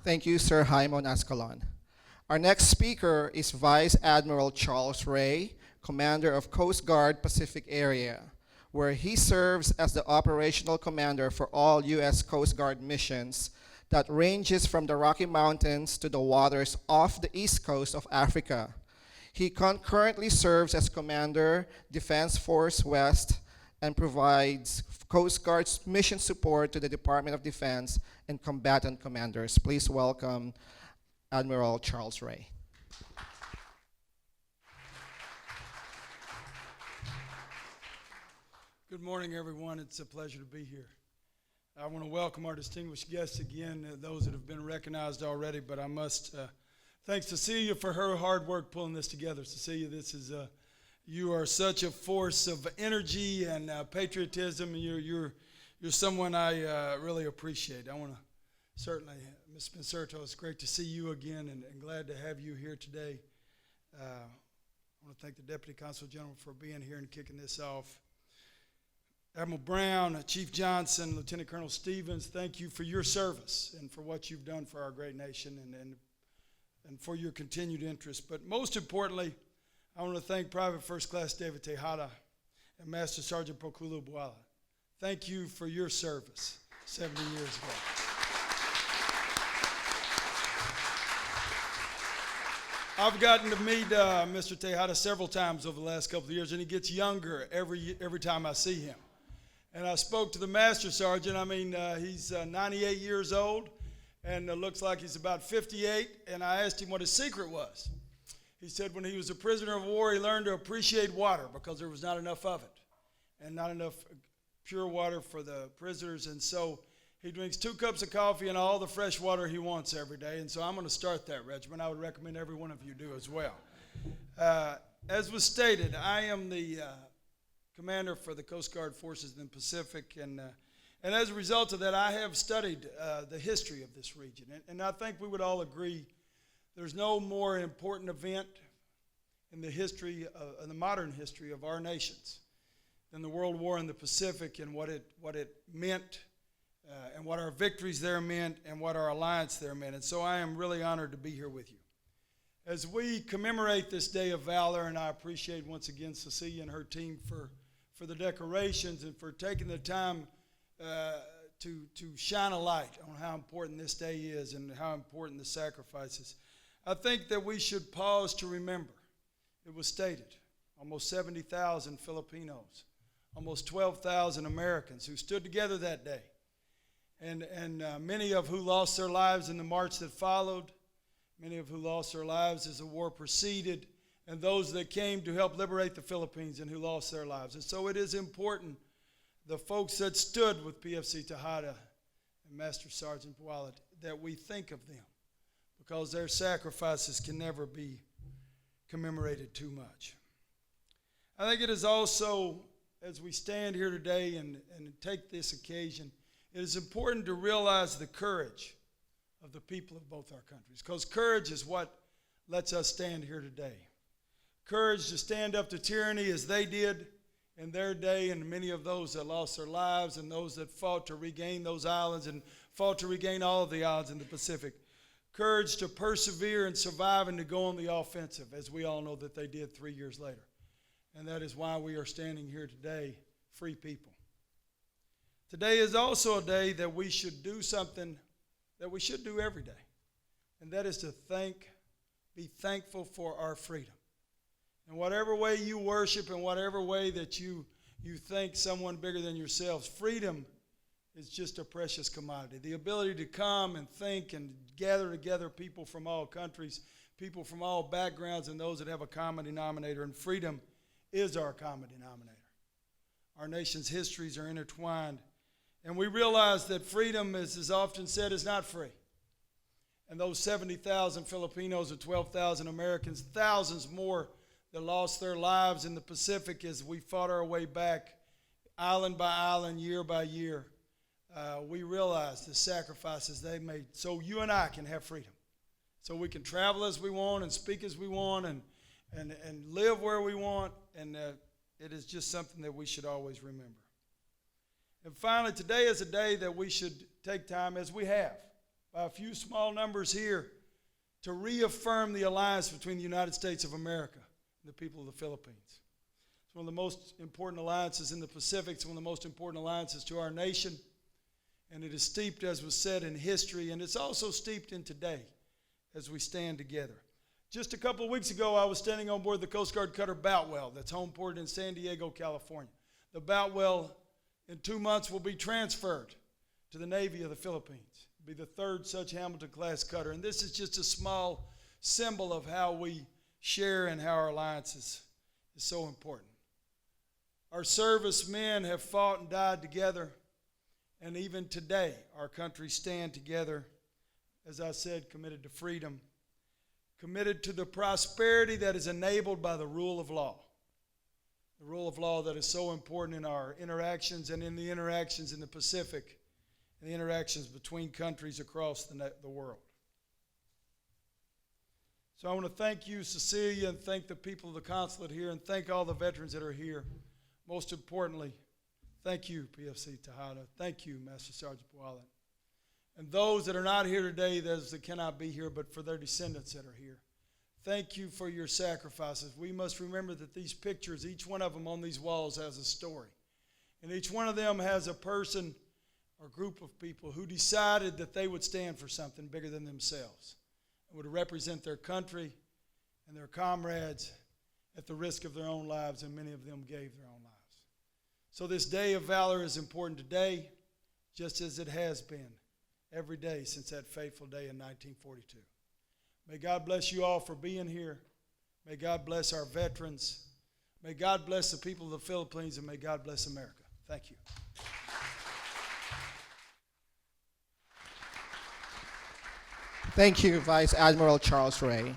Thank you, Sir Jaimon Ascalon. Our next speaker is Vice Admiral Charles Ray, Commander of Coast Guard Pacific Area, where he serves as the operational commander for all U.S. Coast Guard missions that ranges from the Rocky Mountains to the waters off the east coast of Africa. He concurrently serves as Commander, Defense Force West, and provides Coast Guard's mission support to the Department of Defense and combatant commanders. Please welcome Admiral Charles Ray. Good morning, everyone. It's a pleasure to be here. I want to welcome our distinguished guests again, those that have been recognized already, but I must thanks Cecilia for her hard work pulling this together. Cecilia, this is you are such a force of energy and patriotism, and you're someone I really appreciate. I want to certainly, Ms. Pincerto, it's great to see you again and glad to have you here today. I want to thank the Deputy Consul General for being here and kicking this off. Admiral Brown, Chief Johnson, Lieutenant Colonel Stevens, thank you for your service and for what you've done for our great nation and for your continued interest. But most importantly, I want to thank Private First Class David Tejada and Master Sergeant Proculo Bualat. Thank you for your service 70 years ago. I've gotten to meet Mr. Tejada several times over the last couple of years, and he gets younger every time I see him. And I spoke to the Master Sergeant. I mean, he's 98 years old, and looks like he's about 58, and I asked him what his secret was. He said when he was a prisoner of war, he learned to appreciate water because there was not enough of it, and not enough pure water for the prisoners, and so he drinks 2 cups of coffee and all the fresh water he wants every day, and so I'm going to start that regimen. I would recommend every one of you do as well. As was stated, I am the commander for the Coast Guard forces in the Pacific, and as a result of that, I have studied the history of this region, and I think we would all agree there's no more important event in the history, in the modern history of our nations than the World War in the Pacific and what it meant, and what our victories there meant, and what our alliance there meant. And so I am really honored to be here with you. As we commemorate this day of valor, and I appreciate once again Cecilia and her team for the decorations and for taking the time to shine a light on how important this day is and how important the sacrifices. I think that we should pause to remember. It was stated, almost 70,000 Filipinos, almost 12,000 Americans who stood together that day. And many of who lost their lives in the march that followed, many of who lost their lives as the war proceeded, and those that came to help liberate the Philippines and who lost their lives. And so it is important, the folks that stood with PFC Tejada and Master Sergeant Bualat, that we think of them, because their sacrifices can never be commemorated too much. I think it is also, as we stand here today and take this occasion, it is important to realize the courage of the people of both our countries, because courage is what lets us stand here today. Courage to stand up to tyranny as they did in their day, and many of those that lost their lives and those that fought to regain those islands and fought to regain all of the islands in the Pacific. Courage to persevere and survive and to go on the offensive, as we all know that they did 3 years later. And that is why we are standing here today, free people. Today is also a day that we should do something that we should do every day, and that is to be thankful for our freedom. In whatever way you worship, in whatever way that you think someone bigger than yourselves, freedom is just a precious commodity. The ability to come and think and gather together people from all countries, people from all backgrounds, and those that have a common denominator, and freedom is our common denominator. Our nation's histories are intertwined, and we realize that freedom, is often said, is not free. And those 70,000 Filipinos and 12,000 Americans, thousands more that lost their lives in the Pacific as we fought our way back island by island, year by year, we realize the sacrifices they made so you and I can have freedom, so we can travel as we want and speak as we want and live where we want, and it is just something that we should always remember. And finally, today is a day that we should take time, as we have, by a few small numbers here to reaffirm the alliance between the United States of America and the people of the Philippines. It's one of the most important alliances in the Pacific. It's one of the most important alliances to our nation. And it is steeped, as was said, in history, and it's also steeped in today as we stand together. Just a couple of weeks ago, I was standing on board the Coast Guard cutter Boutwell that's homeported in San Diego, California. The Boutwell, in 2 months, will be transferred to the Navy of the Philippines. It'll be the third such Hamilton-class cutter, and this is just a small symbol of how we share and how our alliance is so important. Our servicemen have fought and died together, and even today, our country stand together, as I said, committed to freedom, committed to the prosperity that is enabled by the rule of law. The rule of law that is so important in our interactions and in the interactions in the Pacific and the interactions between countries across the world. So I want to thank you, Cecilia, and thank the people of the consulate here, and thank all the veterans that are here. Most importantly, thank you, PFC Tejada. Thank you, Master Sergeant Bualat. And those that are not here today, those that cannot be here, but for their descendants that are here, thank you for your sacrifices. We must remember that these pictures, each one of them on these walls has a story. And each one of them has a person or group of people who decided that they would stand for something bigger than themselves and would represent their country and their comrades at the risk of their own lives, and many of them gave their own lives. So this day of valor is important today, just as it has been every day since that fateful day in 1942. May God bless you all for being here. May God bless our veterans. May God bless the people of the Philippines, and may God bless America. Thank you. Thank you, Vice Admiral Charles Ray.